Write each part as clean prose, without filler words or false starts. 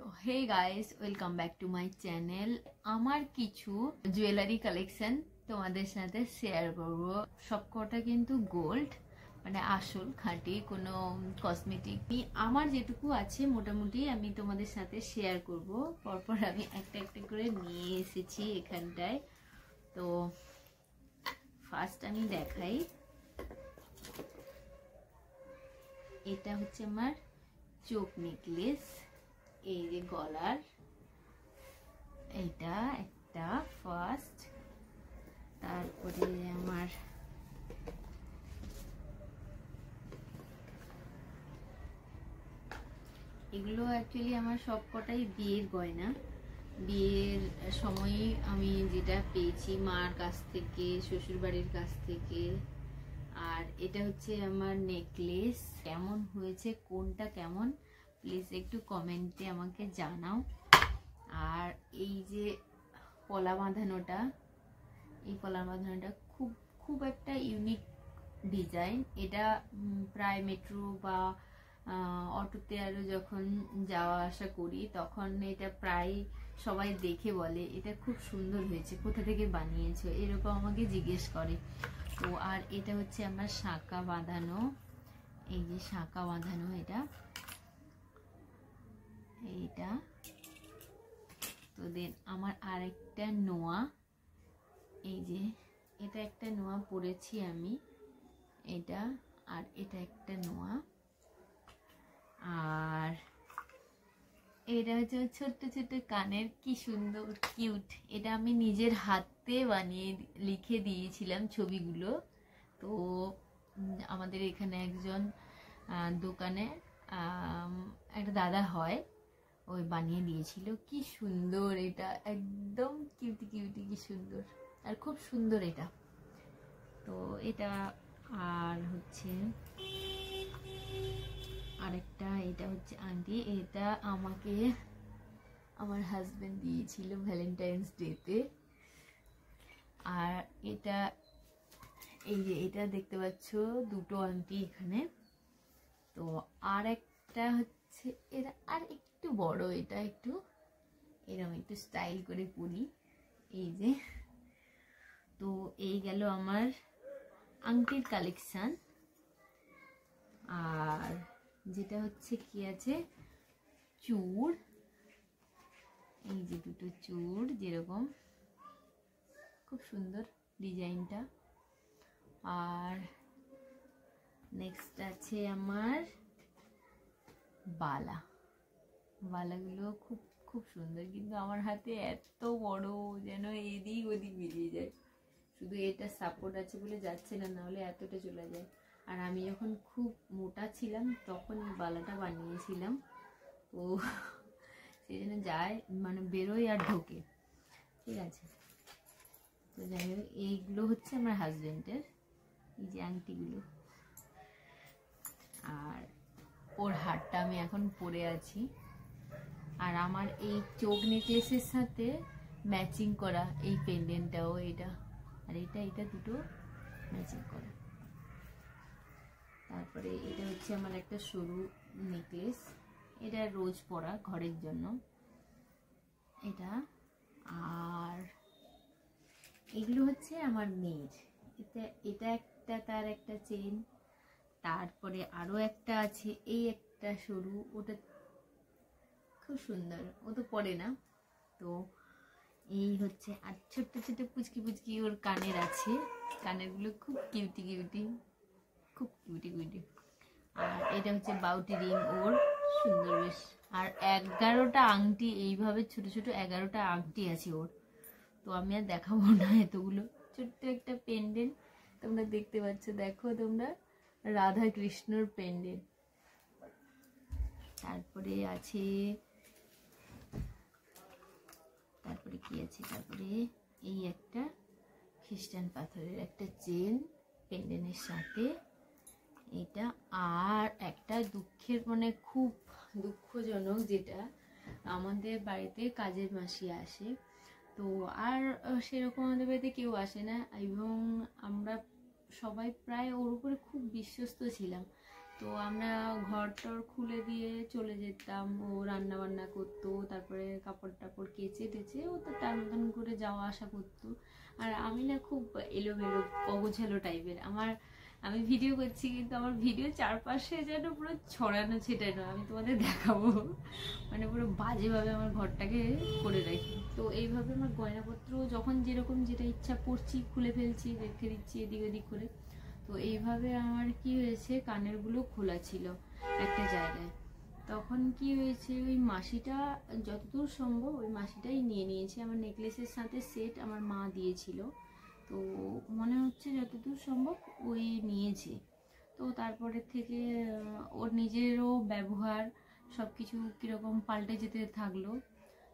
Hey guys, welcome back to my channel. আমার কিছু jewellery collection তোমাদের সাথে শেয়ার করব। সবকটা কিন্তু গোল্ড, মানে আসল খাঁটি, কোনো কসমেটিক। আমার যেটুকু আছে মোটামুটি আমি তোমাদের সাথে শেয়ার করব। পরপর আমি একটা একটা করে নিয়ে এসেছি এখানটায়। তো ফার্স্ট আমি দেখাই, এটা হচ্ছে আমার চোখ নেকলেস, এই যে গলার, এইটা একটা ফার্স্ট। তারপরে আমার এগুলো অ্যাকচুয়ালি আমার সবকটাই বিয়ের গয়না। বিয়ের সময় আমি যেটা পেয়েছি মার কাছ থেকে, শ্বশুর বাড়ির কাছ থেকে। আর এটা হচ্ছে আমার নেকলেস। কেমন হয়েছে, কোনটা কেমন, প্লিজ একটু কমেন্টে আমাকে জানাও। আর এই যে পলা বাঁধানোটা, এই পলা বাঁধানোটা খুব খুব একটা ইউনিক ডিজাইন। এটা প্রায় মেট্রো বা অটোতে আরও যখন যাওয়া আসা করি তখন এটা প্রায় সবাই দেখে বলে এটা খুব সুন্দর হয়েছে, কোথা থেকে বানিয়েছো, এরকম আমাকে জিজ্ঞেস করে। তো আর এটা হচ্ছে আমার শাঁখা বাঁধানো, এই যে শাঁখা বাঁধানো এইটা। তো দেন আমার আরেকটা নোয়া, এই যে এটা একটা নোয়া পরেছি আমি, এটা। আর এটা একটা নোয়া। আর এটা হচ্ছে ছোট্ট ছোট্ট কানের, কি সুন্দর কিউট। এটা আমি নিজের হাতে বানিয়ে লিখে দিয়েছিলাম ছবিগুলো। তো আমাদের এখানে একজন দোকানে একটা দাদা হয়, ওই বানিয়ে দিয়েছিল। কি সুন্দর এটা, একদম কিউটি কিউটি, কি সুন্দর। আর খুব সুন্দর এটা। তো এটা আর হচ্ছে আরেকটা, এটা হচ্ছে আন্টি, এটা আমাকে আমার হাজবেন্ড দিয়েছিল ভ্যালেন্টাইন্স ডেতে। আর এটা, এই যে এটা দেখতে পাচ্ছ দুটো আংটি এখানে। তো আর একটা হচ্ছে এটা আর একটু বড়, এটা একটু এরকম একটু স্টাইল করে পরি, এই যে। তো এই গেল আমার আংটির কালেকশন। আর যেটা হচ্ছে কি আছে, চূড়, এই যে দুটো চূড়, যেরকম খুব সুন্দর ডিজাইনটা। আর নেক্সট আছে আমার বালাগুলো খুব খুব সুন্দর, কিন্তু আমার হাতে এত বড় যেন এদিক ওদিক বেরিয়ে যায়। শুধু এটা সাপোর্ট আছে বলে যাচ্ছে না, নাহলে এতটা চলে যায়। আর আমি যখন খুব মোটা ছিলাম তখন এই বালাটা বানিয়েছিলাম, তো সেই জন্য যায়, মানে বেরোয় আর ঢোকে, ঠিক আছে। তো যাই হোক, এইগুলো হচ্ছে আমার হাজবেন্ডের, এই যে আংটিগুলো। আর ওর হারটা আমি এখন পরে আছি। আর আমার এই চোখ নেকলেসের সাথে ম্যাচিং করা এই পেন্ডেন্টটাও, এটা আর এটা দুটো ম্যাচিং করা। তারপরে এটা হচ্ছে আমার একটা সরু নেকলেস, এটা রোজ পরা ঘরের জন্য এটা। আর এগুলো হচ্ছে আমার মেয়ের, এটা একটা, তার একটা চেন। তারপরে আরো একটা আছে, এই একটা সরু, ওটা খুব সুন্দর, ও তো পরে না। তো এই হচ্ছে, আর ছোট্ট ছোট্ট পুচকি পুচকি ওর কানের আছে, কানেরগুলো খুব কিউটি কিউটি, খুব কিউটি কিউটি। আর এটা হচ্ছে বাউটি রিং ওর, সুন্দর বেশ। আর 11টা আংটি, এইভাবে ছোট ছোট 11টা আংটি আছে ওর। তো আমি আর দেখাবো না এতগুলো। ছোট্ট একটা পেন্ডেন্ট তোমরা দেখতে পাচ্ছ, দেখো তোমরা, রাধা কৃষ্ণর পেন্ডেন্ট। তারপরে আছে, তারপরে কি আছে, তারপরে এই একটা খ্রিস্টান পাথরের একটা চেন পেন্ডেন্টের সাথে, এটা। আর একটা দুঃখের, মানে খুব দুঃখজনক, যেটা আমাদের বাড়িতে কাজের মাসি আসে, তো আর সেরকম আমাদের বাড়িতে কেউ আসে না, এবং আমরা সবাই প্রায় ওর উপরে খুব বিশ্বস্ত ছিলাম। তো আমরা ঘর টর খুলে দিয়ে চলে যেতাম, ও রান্না বান্না করতো, তারপরে কাপড় টাপড় কেচে টেচে ও তো তার মতন করে যাওয়া আসা করতো। আর আমি না খুব এলোমেলো অগোছালো টাইপের, আমি ভিডিও করছি কিন্তু আমার ভিডিও চারপাশে যেন পুরো ছড়ানো ছিটানো, আমি তোমাদের দেখাবো, মানে পুরো বাজেভাবে আমার ঘরটাকে করে রাখি। তো এইভাবে আমার গয়নাপত্র যখন যেরকম যেটা ইচ্ছা পড়ছি খুলে ফেলছি, রেখে দিচ্ছি এদিক ওদিক করে। তো এইভাবে আমার কি হয়েছে, কানেরগুলো খোলা ছিল একটা জায়গায়। তখন কি হয়েছে, ওই মাসিটা যতদূর সম্ভব ওই মাসিটাই নিয়ে নিয়েছে। আমার নেকলেসের সাথে সেট আমার মা দিয়েছিল, তো মনে হচ্ছে যতদূর সম্ভব ওই নিয়েছে। তো তারপরে থেকে ওর নিজেরও ব্যবহার সব কিছু কীরকম পাল্টে যেতে থাকলো,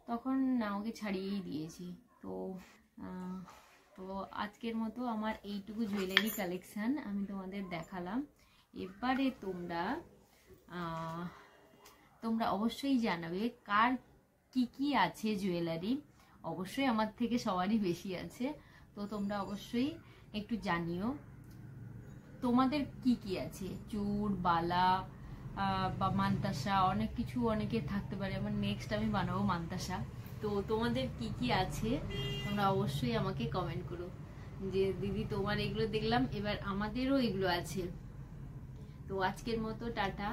তখন না ওকে ছাড়িয়েই দিয়েছি। তো তো আজকের মতো আমার এইটুকু জুয়েলারি কালেকশান আমি তোমাদের দেখালাম। এবারে তোমরা অবশ্যই জানাবে কার কি আছে জুয়েলারি। অবশ্যই আমার থেকে সবারই বেশি আছে, তো তোমরা অবশ্যই একটু জানিও তোমাদের কি আছে। চূড়, বালা বা মান্তাসা, অনেক কিছু অনেকের থাকতে পারে। আমার নেক্সট আমি বানাবো মান্তাসা। তো তোমাদের কি আছে তোমরা অবশ্যই আমাকে কমেন্ট করো যে দিদি তোমার এগুলো দেখলাম, এবার আমাদেরও এগুলো আছে। তো আজকের মতো টাটা।